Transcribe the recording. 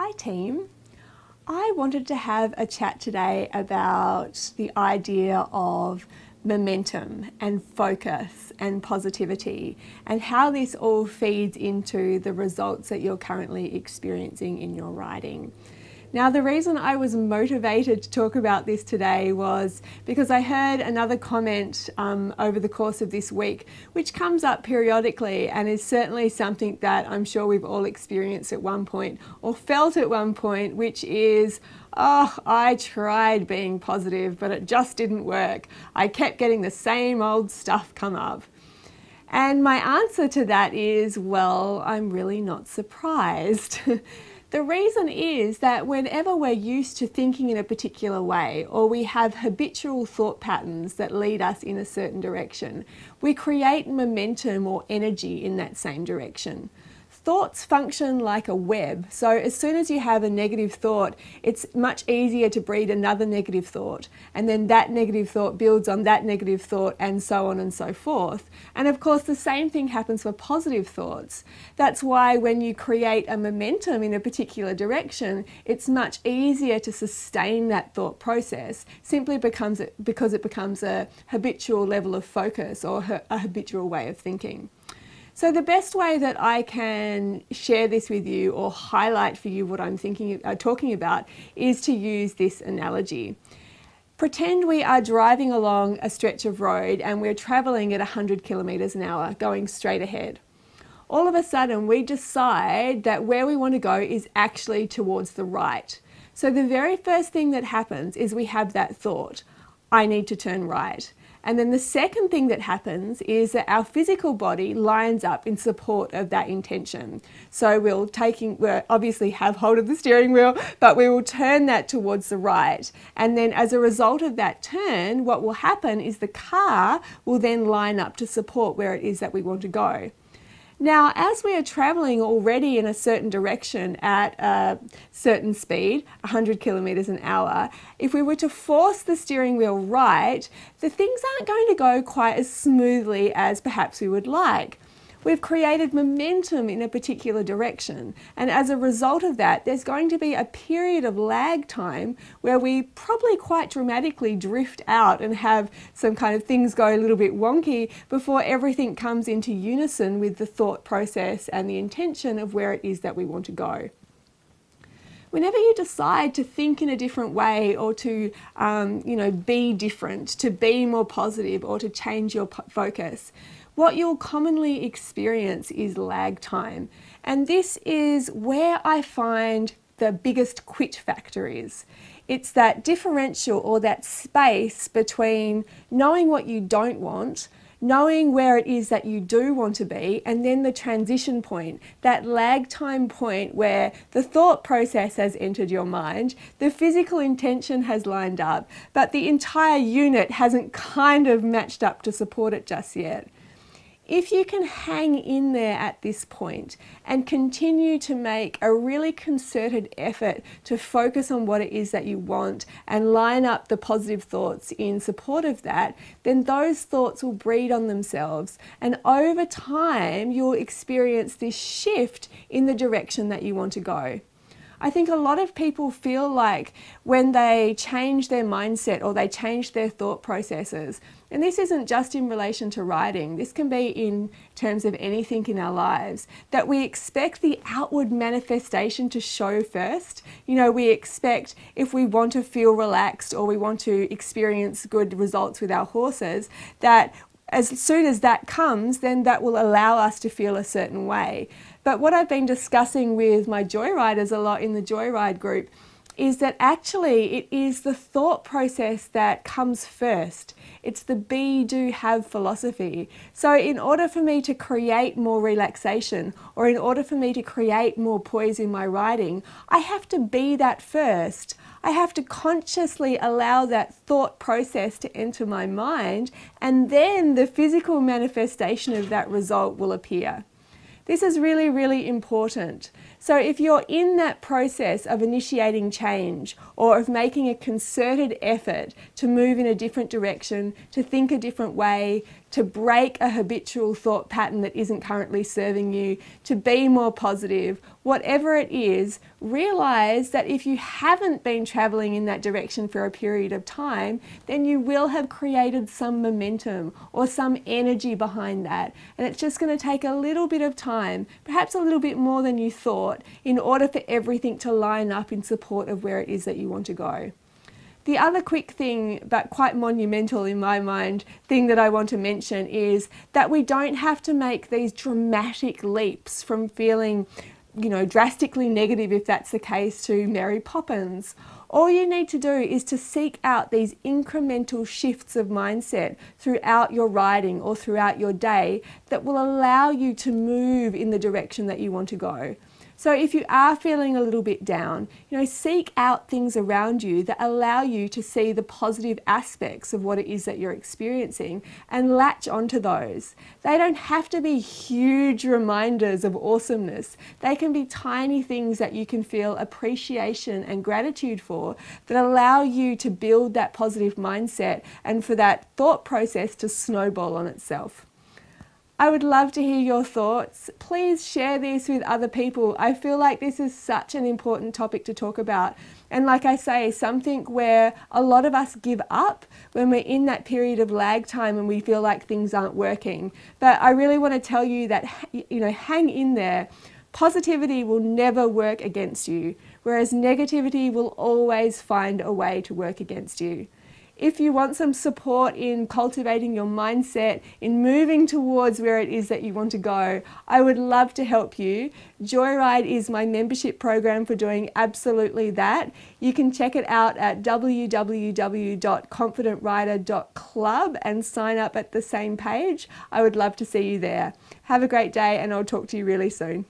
Hi team. I wanted to have a chat today about the idea of momentum and focus and positivity and how this all feeds into the results that you're currently experiencing in your writing. Now, the reason I was motivated to talk about this today was because I heard another comment over the course of this week, which comes up periodically and is certainly something that I'm sure we've all experienced at one point or felt at one point, which is, oh, I tried being positive, but it just didn't work. I kept getting the same old stuff come up. And my answer to that is, well, I'm really not surprised. The reason is that whenever we're used to thinking in a particular way, or we have habitual thought patterns that lead us in a certain direction, we create momentum or energy in that same direction. Thoughts function like a web, so as soon as you have a negative thought, it's much easier to breed another negative thought, and then that negative thought builds on that negative thought, and so on and so forth. And of course, the same thing happens for positive thoughts. That's why when you create a momentum in a particular direction, it's much easier to sustain that thought process, simply because it becomes a habitual level of focus or a habitual way of thinking. So the best way that I can share this with you or highlight for you what I'm talking about is to use this analogy. Pretend we are driving along a stretch of road and we're traveling at 100 kilometers an hour, going straight ahead. All of a sudden, we decide that where we want to go is actually towards the right. So the very first thing that happens is we have that thought, I need to turn right. And then the second thing that happens is that our physical body lines up in support of that intention. So we'll obviously have hold of the steering wheel, but we will turn that towards the right. And then as a result of that turn, what will happen is the car will then line up to support where it is that we want to go. Now, as we are traveling already in a certain direction at a certain speed, 100 kilometers an hour, if we were to force the steering wheel right, the things aren't going to go quite as smoothly as perhaps we would like. We've created momentum in a particular direction, and as a result of that, there's going to be a period of lag time where we probably quite dramatically drift out and have some kind of things go a little bit wonky before everything comes into unison with the thought process and the intention of where it is that we want to go. Whenever you decide to think in a different way or to be different, to be more positive or to change your focus, what you'll commonly experience is lag time. And this is where I find the biggest quit factor is. It's that differential or that space between knowing what you don't want, knowing where it is that you do want to be, and then the transition point, that lag time point where the thought process has entered your mind, the physical intention has lined up, but the entire unit hasn't kind of matched up to support it just yet. If you can hang in there at this point and continue to make a really concerted effort to focus on what it is that you want and line up the positive thoughts in support of that, then those thoughts will breed on themselves. And over time, you'll experience this shift in the direction that you want to go. I think a lot of people feel like when they change their mindset or they change their thought processes, and this isn't just in relation to writing, this can be in terms of anything in our lives, that we expect the outward manifestation to show first. We expect if we want to feel relaxed or we want to experience good results with our horses, that as soon as that comes, then that will allow us to feel a certain way. But what I've been discussing with my joyriders a lot in the Joyride group is that actually it is the thought process that comes first. It's the be, do, have philosophy. So in order for me to create more relaxation or in order for me to create more poise in my writing, I have to be that first. I have to consciously allow that thought process to enter my mind, and then the physical manifestation of that result will appear. This is really, really important So if you're in that process of initiating change or of making a concerted effort to move in a different direction, to think a different way, to break a habitual thought pattern that isn't currently serving you, to be more positive, whatever it is, realize that if you haven't been traveling in that direction for a period of time, then you will have created some momentum or some energy behind that. And it's just going to take a little bit of time, perhaps a little bit more than you thought, in order for everything to line up in support of where it is that you want to go. The other quick thing, but quite monumental in my mind, thing that I want to mention is that we don't have to make these dramatic leaps from feeling, drastically negative, if that's the case, to Mary Poppins. All you need to do is to seek out these incremental shifts of mindset throughout your riding or throughout your day that will allow you to move in the direction that you want to go. So if you are feeling a little bit down, seek out things around you that allow you to see the positive aspects of what it is that you're experiencing and latch onto those. They don't have to be huge reminders of awesomeness. They can be tiny things that you can feel appreciation and gratitude for that allow you to build that positive mindset and for that thought process to snowball on itself. I would love to hear your thoughts. Please share this with other people. I feel like this is such an important topic to talk about. And like I say, something where a lot of us give up when we're in that period of lag time and we feel like things aren't working. But I really want to tell you that, hang in there. Positivity will never work against you, whereas negativity will always find a way to work against you. If you want some support in cultivating your mindset, in moving towards where it is that you want to go, I would love to help you. Joyride is my membership program for doing absolutely that. You can check it out at www.confidentrider.club and sign up at the same page. I would love to see you there. Have a great day, and I'll talk to you really soon.